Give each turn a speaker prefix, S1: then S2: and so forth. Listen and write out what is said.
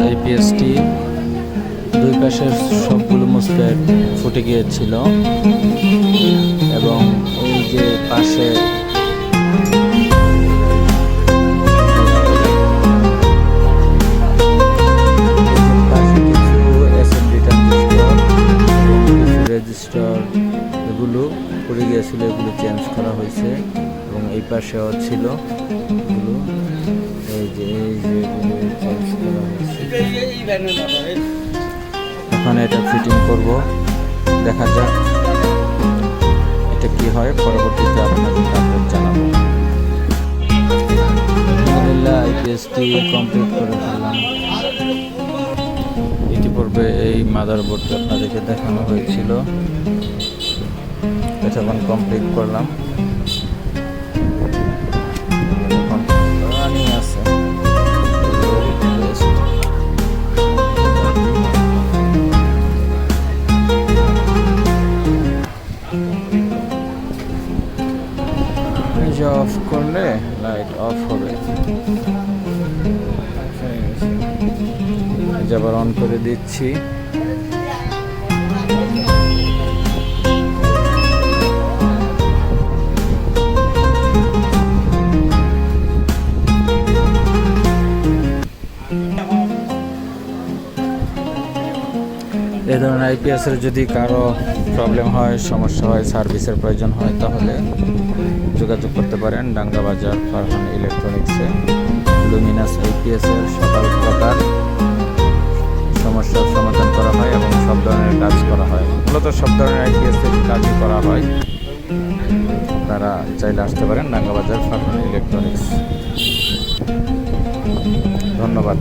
S1: আইপিএসটি দুই পাশের সবগুলো মুসফেট ফুটে গিয়েছিল এবং এই যে পাশে রেজিস্টার এগুলো পড়ে গিয়েছিল, এগুলো চেঞ্জ করা হয়েছে এবং এই পাশেও ছিল এগুলো, এই যে এগুলো চেঞ্জ করা হয়েছে। এখন এটা ফিটিং করব, দেখা যাক এটা কি হয়, পরবর্তীতে আপনাদের আপডেট জানাবো। আলহামদুলিল্লাহ আইপিএসটি কমপ্লিট করে ফেললাম। ইতিপূর্বে এই মাদারবোর্ডটা আপনাদেরকে দেখানো হয়েছিল, এটা এখন কমপ্লিট করলাম। রানিং আছে। অফ করলে লাইট অফ হবে, আবার অন করে দিচ্ছি। এই ধরনের আইপিএসের যদি কারো প্রবলেম হয়, সমস্যা হয়, সার্ভিসের প্রয়োজন হয়, তাহলে যোগাযোগ করতে পারেন ডাঙ্গা বাজার ফারহান ইলেকট্রনিক্সে। লুমিনাস আইপিএসের সকল প্রকার সমস্যার সমাধান করা হয় এবং সব ধরনের কাজ করা হয়। মূলত সব ধরনের আইপিএসের কাজই করা হয়। আপনারা চাইলে আসতে পারেন ডাঙ্গা বাজার ফারহান ইলেকট্রনিক্স। ধন্যবাদ।